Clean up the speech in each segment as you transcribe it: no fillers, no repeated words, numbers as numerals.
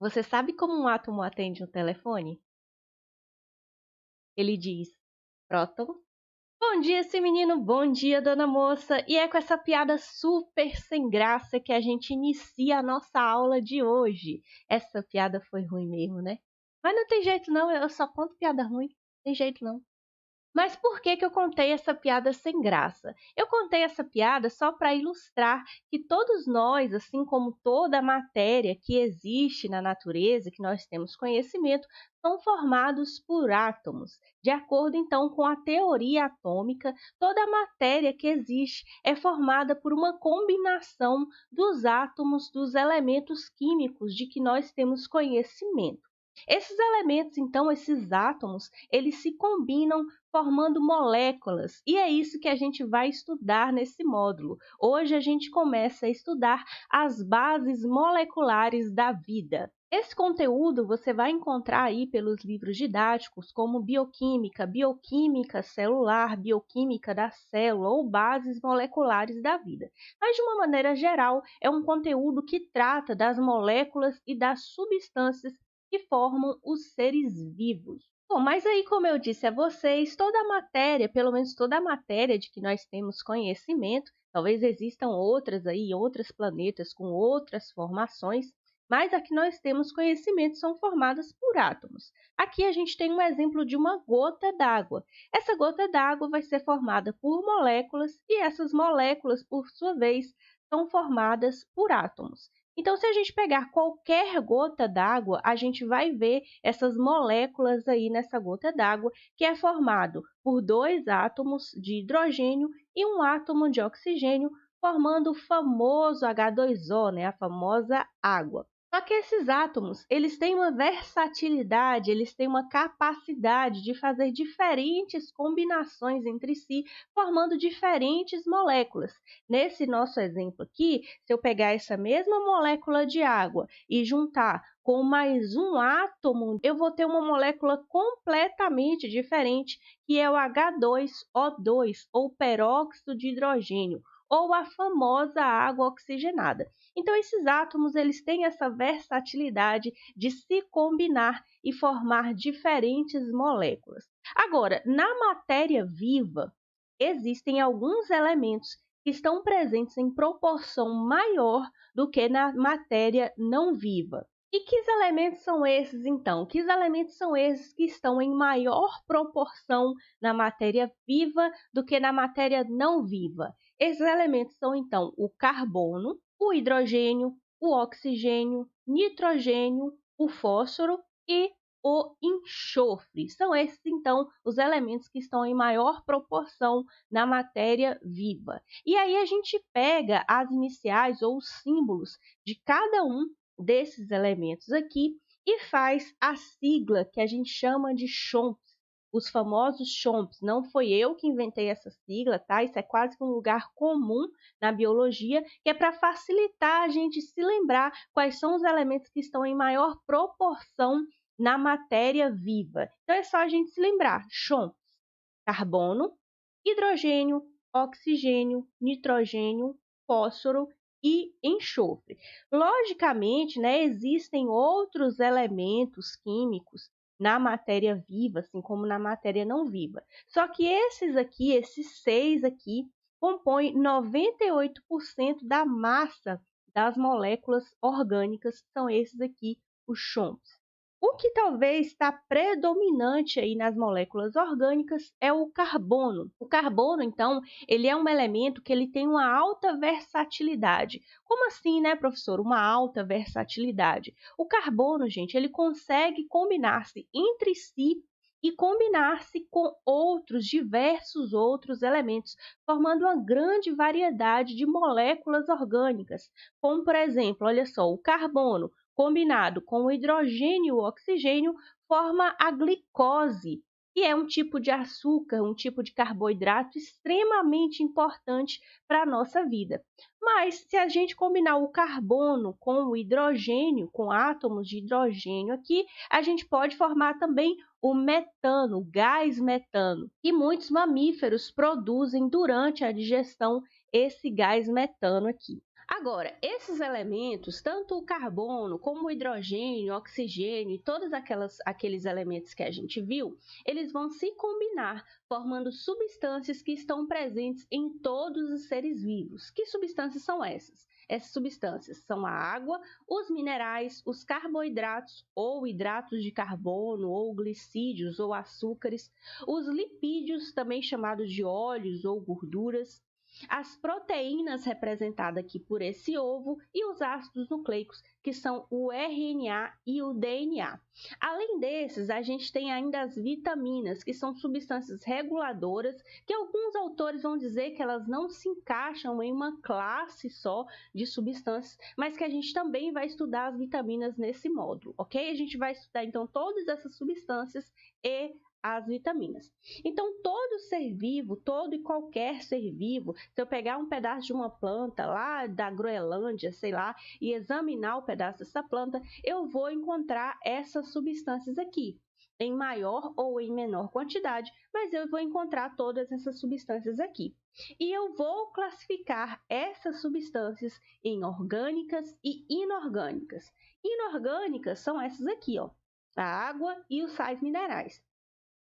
Você sabe como um átomo atende um telefone? Ele diz: próton. Bom dia, esse menino. Bom dia, dona moça. E é com essa piada super sem graça que a gente inicia a nossa aula de hoje. Essa piada foi ruim mesmo, né? Mas não tem jeito não, eu só conto piada ruim. Não tem jeito não. Mas por que que eu contei essa piada sem graça? Eu contei essa piada só para ilustrar que todos nós, assim como toda a matéria que existe na natureza, que nós temos conhecimento, são formados por átomos. De acordo então com a teoria atômica, toda a matéria que existe é formada por uma combinação dos átomos dos elementos químicos de que nós temos conhecimento. Esses elementos, então, esses átomos, eles se combinam formando moléculas, e é isso que a gente vai estudar nesse módulo. Hoje a gente começa a estudar as bases moleculares da vida. Esse conteúdo você vai encontrar aí pelos livros didáticos como bioquímica, bioquímica celular, bioquímica da célula ou bases moleculares da vida. Mas de uma maneira geral, é um conteúdo que trata das moléculas e das substâncias que formam os seres vivos. Bom, mas aí, como eu disse a vocês, toda a matéria, pelo menos toda a matéria de que nós temos conhecimento, talvez existam outras aí, outros planetas com outras formações, mas a que nós temos conhecimento são formadas por átomos. Aqui a gente tem um exemplo de uma gota d'água. Essa gota d'água vai ser formada por moléculas e essas moléculas, por sua vez, são formadas por átomos. Então, se a gente pegar qualquer gota d'água, a gente vai ver essas moléculas aí nessa gota d'água, que é formado por dois átomos de hidrogênio e um átomo de oxigênio, formando o famoso H2O, né? A famosa água. Só que esses átomos, eles têm uma versatilidade, eles têm uma capacidade de fazer diferentes combinações entre si, formando diferentes moléculas. Nesse nosso exemplo aqui, se eu pegar essa mesma molécula de água e juntar com mais um átomo, eu vou ter uma molécula completamente diferente, que é o H2O2, ou peróxido de hidrogênio, ou a famosa água oxigenada. Então, esses átomos eles têm essa versatilidade de se combinar e formar diferentes moléculas. Agora, na matéria viva, existem alguns elementos que estão presentes em proporção maior do que na matéria não viva. E que elementos são esses, então? Que elementos são esses que estão em maior proporção na matéria viva do que na matéria não viva? Esses elementos são, então, o carbono, o hidrogênio, o oxigênio, nitrogênio, o fósforo e o enxofre. São esses, então, os elementos que estão em maior proporção na matéria viva. E aí a gente pega as iniciais ou os símbolos de cada um desses elementos aqui e faz a sigla que a gente chama de CHOMPS, os famosos CHOMPS. Não foi eu que inventei essa sigla, tá? Isso é quase que um lugar comum na biologia, que é para facilitar a gente se lembrar quais são os elementos que estão em maior proporção na matéria viva. Então, é só a gente se lembrar. CHOMPS: carbono, hidrogênio, oxigênio, nitrogênio, fósforo e enxofre. Logicamente, né, existem outros elementos químicos na matéria viva, assim como na matéria não viva. Só que esses aqui, esses seis aqui, compõem 98% da massa das moléculas orgânicas, são esses aqui, os CHOMPs. O que talvez está predominante aí nas moléculas orgânicas é o carbono. O carbono, então, ele é um elemento que ele tem uma alta versatilidade. Como assim, né, professor? Uma alta versatilidade. O carbono, gente, ele consegue combinar-se entre si e combinar-se com outros, diversos outros elementos, formando uma grande variedade de moléculas orgânicas, como, por exemplo, olha só, o carbono combinado com o hidrogênio e o oxigênio, forma a glicose, que é um tipo de açúcar, um tipo de carboidrato extremamente importante para a nossa vida. Mas, se a gente combinar o carbono com o hidrogênio, com átomos de hidrogênio aqui, a gente pode formar também o metano, o gás metano, que muitos mamíferos produzem durante a digestão, esse gás metano aqui. Agora, esses elementos, tanto o carbono como o hidrogênio, o oxigênio e todos aqueles elementos que a gente viu, eles vão se combinar, formando substâncias que estão presentes em todos os seres vivos. Que substâncias são essas? Essas substâncias são a água, os minerais, os carboidratos ou hidratos de carbono ou glicídios ou açúcares, os lipídios, também chamados de óleos ou gorduras, as proteínas representadas aqui por esse ovo e os ácidos nucleicos, que são o RNA e o DNA. Além desses, a gente tem ainda as vitaminas, que são substâncias reguladoras, que alguns autores vão dizer que elas não se encaixam em uma classe só de substâncias, mas que a gente também vai estudar as vitaminas nesse módulo, ok? A gente vai estudar então todas essas substâncias e as vitaminas. Então, todo ser vivo, todo e qualquer ser vivo, se eu pegar um pedaço de uma planta lá da Groenlândia, sei lá, e examinar o pedaço dessa planta, eu vou encontrar essas substâncias aqui, em maior ou em menor quantidade, mas eu vou encontrar todas essas substâncias aqui. E eu vou classificar essas substâncias em orgânicas e inorgânicas. Inorgânicas são essas aqui, ó, a água e os sais minerais.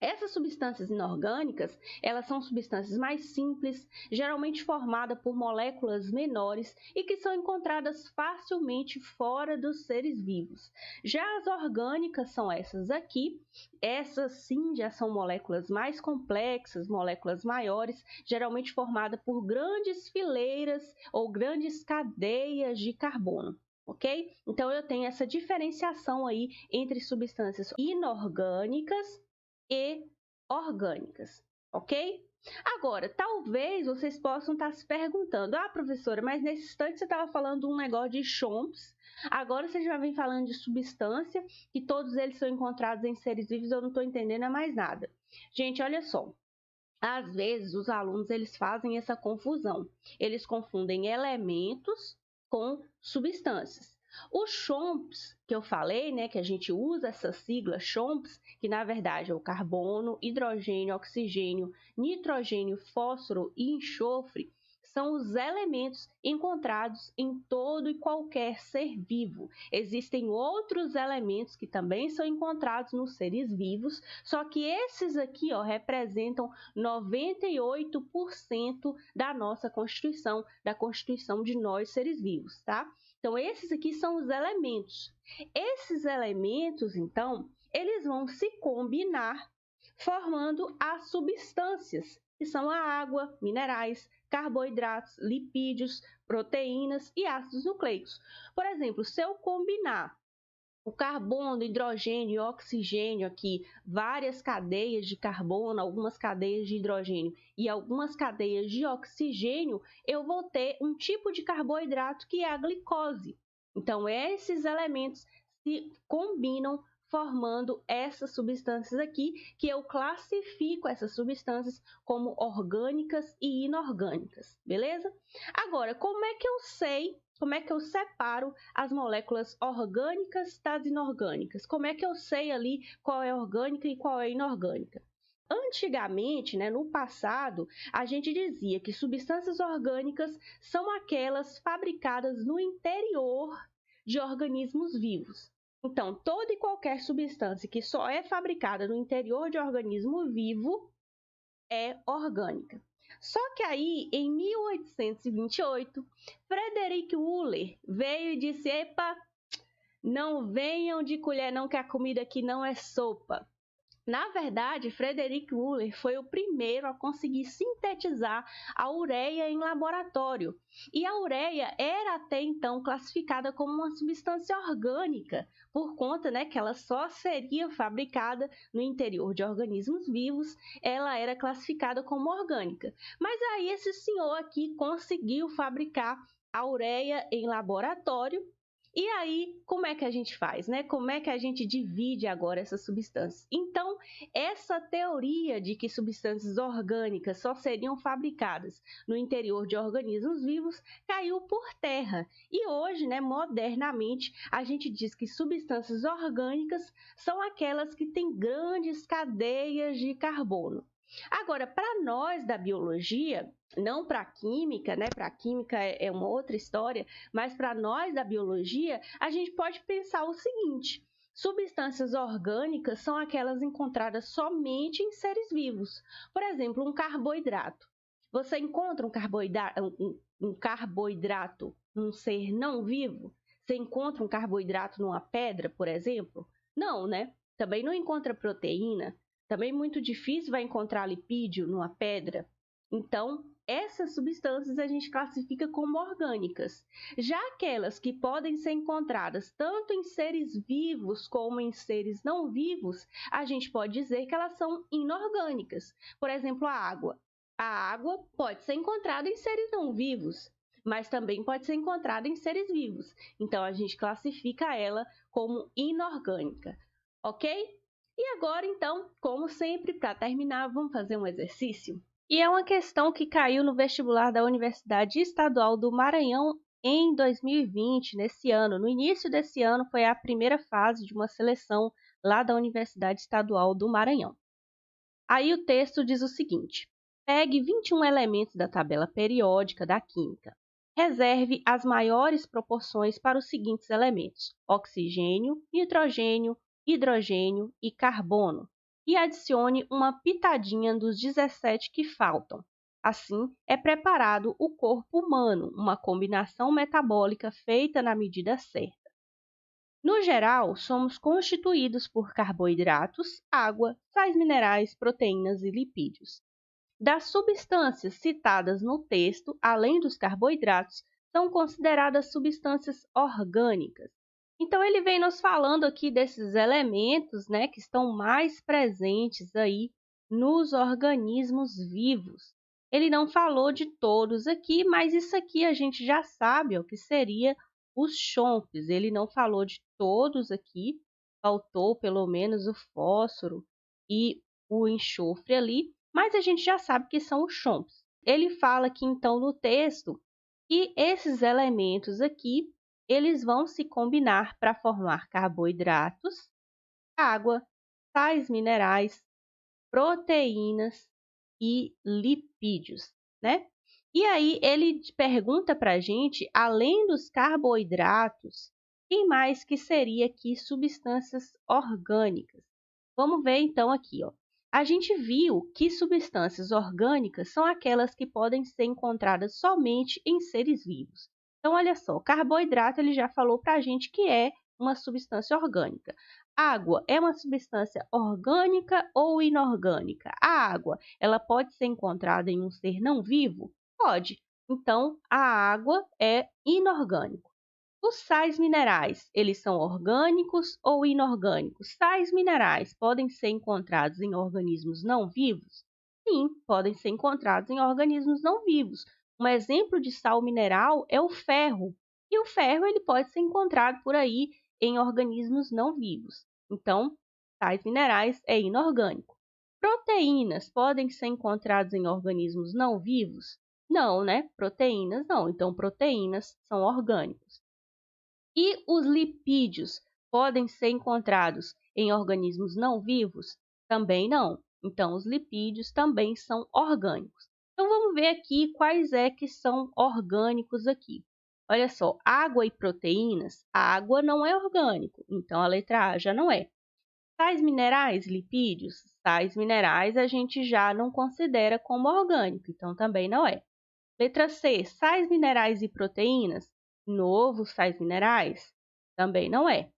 Essas substâncias inorgânicas, elas são substâncias mais simples, geralmente formadas por moléculas menores e que são encontradas facilmente fora dos seres vivos. Já as orgânicas são essas aqui, essas sim já são moléculas mais complexas, moléculas maiores, geralmente formadas por grandes fileiras ou grandes cadeias de carbono. Ok? Então, eu tenho essa diferenciação aí entre substâncias inorgânicas e orgânicas, ok? Agora, talvez vocês possam estar se perguntando, professora, mas nesse instante você estava falando um negócio de chomps, agora você já vem falando de substância, que todos eles são encontrados em seres vivos, eu não estou entendendo mais nada. Gente, olha só, às vezes os alunos eles fazem essa confusão, eles confundem elementos com substâncias. Os chomps que eu falei, né, que a gente usa essa sigla chomps, que na verdade é o carbono, hidrogênio, oxigênio, nitrogênio, fósforo e enxofre, são os elementos encontrados em todo e qualquer ser vivo. Existem outros elementos que também são encontrados nos seres vivos, só que esses aqui, ó, representam 98% da nossa constituição, da constituição de nós seres vivos, tá? Então, esses aqui são os elementos. Esses elementos, então, eles vão se combinar formando as substâncias, que são a água, minerais, carboidratos, lipídios, proteínas e ácidos nucleicos. Por exemplo, se eu combinar o carbono, hidrogênio e oxigênio aqui, várias cadeias de carbono, algumas cadeias de hidrogênio e algumas cadeias de oxigênio, eu vou ter um tipo de carboidrato que é a glicose. Então, esses elementos se combinam formando essas substâncias aqui, que eu classifico essas substâncias como orgânicas e inorgânicas, beleza? Agora, como é que eu separo as moléculas orgânicas das inorgânicas? Como é que eu sei ali qual é orgânica e qual é inorgânica? Antigamente, né, no passado, a gente dizia que substâncias orgânicas são aquelas fabricadas no interior de organismos vivos. Então, toda e qualquer substância que só é fabricada no interior de organismo vivo é orgânica. Só que aí, em 1828, Frederick Wöhler veio e disse: epa, não venham de colher não, que a comida aqui não é sopa. Na verdade, Frederick Wöhler foi o primeiro a conseguir sintetizar a ureia em laboratório. E a ureia era até então classificada como uma substância orgânica, por conta, né, que ela só seria fabricada no interior de organismos vivos, ela era classificada como orgânica. Mas aí esse senhor aqui conseguiu fabricar a ureia em laboratório. E aí, como é que a gente faz, né? Como é que a gente divide agora essas substâncias? Então, essa teoria de que substâncias orgânicas só seriam fabricadas no interior de organismos vivos caiu por terra. E hoje, né, modernamente, a gente diz que substâncias orgânicas são aquelas que têm grandes cadeias de carbono. Agora, para nós da biologia, não para a química, né? Para a química é uma outra história, mas para nós da biologia, a gente pode pensar o seguinte: substâncias orgânicas são aquelas encontradas somente em seres vivos. Por exemplo, um carboidrato. Você encontra um carboidrato num ser não vivo? Você encontra um carboidrato numa pedra, por exemplo? Não, né? Também não encontra proteína. Também muito difícil vai encontrar lipídio numa pedra. Então, essas substâncias a gente classifica como orgânicas. Já aquelas que podem ser encontradas tanto em seres vivos como em seres não vivos, a gente pode dizer que elas são inorgânicas. Por exemplo, a água. A água pode ser encontrada em seres não vivos, mas também pode ser encontrada em seres vivos. Então, a gente classifica ela como inorgânica, ok? E agora, então, como sempre, para terminar, vamos fazer um exercício? E é uma questão que caiu no vestibular da Universidade Estadual do Maranhão em 2020, nesse ano. No início desse ano, foi a primeira fase de uma seleção lá da Universidade Estadual do Maranhão. Aí o texto diz o seguinte: pegue 21 elementos da tabela periódica da química. Reserve as maiores proporções para os seguintes elementos: oxigênio, nitrogênio, hidrogênio e carbono, e adicione uma pitadinha dos 17 que faltam. Assim, é preparado o corpo humano, uma combinação metabólica feita na medida certa. No geral, somos constituídos por carboidratos, água, sais minerais, proteínas e lipídios. Das substâncias citadas no texto, além dos carboidratos, são consideradas substâncias orgânicas. Então, ele vem nos falando aqui desses elementos, né, que estão mais presentes aí nos organismos vivos. Ele não falou de todos aqui, mas isso aqui a gente já sabe o que seria os chomps. Ele não falou de todos aqui, faltou pelo menos o fósforo e o enxofre ali, mas a gente já sabe que são os chomps. Ele fala aqui então no texto que esses elementos aqui, eles vão se combinar para formar carboidratos, água, sais minerais, proteínas e lipídios, né? E aí ele pergunta para a gente, além dos carboidratos, quem mais que seria aqui substâncias orgânicas? Vamos ver então aqui, ó. A gente viu que substâncias orgânicas são aquelas que podem ser encontradas somente em seres vivos. Então, olha só, carboidrato ele já falou para a gente que é uma substância orgânica. Água é uma substância orgânica ou inorgânica? A água, ela pode ser encontrada em um ser não vivo? Pode. Então, a água é inorgânico. Os sais minerais, eles são orgânicos ou inorgânicos? Sais minerais podem ser encontrados em organismos não vivos? Sim, podem ser encontrados em organismos não vivos. Um exemplo de sal mineral é o ferro. E o ferro ele pode ser encontrado por aí em organismos não vivos. Então, sais minerais é inorgânico. Proteínas podem ser encontradas em organismos não vivos? Não, né? Proteínas não. Então, proteínas são orgânicos. E os lipídios podem ser encontrados em organismos não vivos? Também não. Então, os lipídios também são orgânicos. Então, vamos ver aqui quais é que são orgânicos aqui. Olha só, água e proteínas. A água não é orgânico, então a letra A já não é. Sais minerais, lipídios. Sais minerais a gente já não considera como orgânico, então também não é. Letra C, sais minerais e proteínas. Novo, sais minerais? Também não é.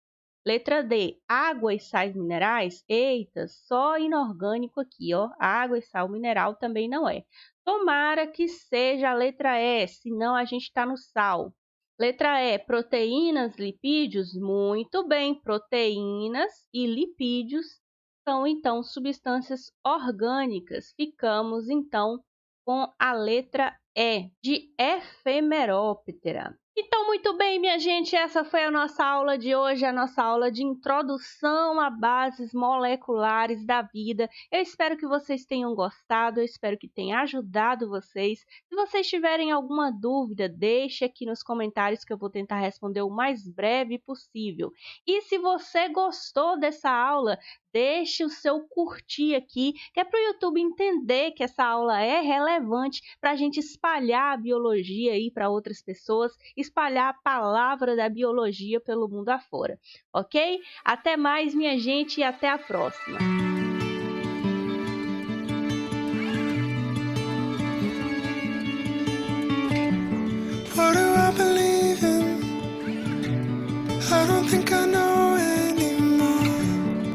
Letra D, água e sais minerais? Eita, só inorgânico aqui, ó. Água e sal mineral também não é. Tomara que seja a letra E, senão a gente está no sal. Letra E, proteínas, lipídios? Muito bem, proteínas e lipídios são, então, substâncias orgânicas. Ficamos, então, com a letra E, de efemeróptera. Então, muito bem, minha gente, essa foi a nossa aula de hoje, a nossa aula de introdução a bases moleculares da vida. Eu espero que vocês tenham gostado, eu espero que tenha ajudado vocês. Se vocês tiverem alguma dúvida, deixe aqui nos comentários que eu vou tentar responder o mais breve possível. E se você gostou dessa aula, deixe o seu curtir aqui, que é para o YouTube entender que essa aula é relevante para a gente espalhar a biologia aí para outras pessoas, espalhar a palavra da biologia pelo mundo afora, ok? Até mais, minha gente, e até a próxima!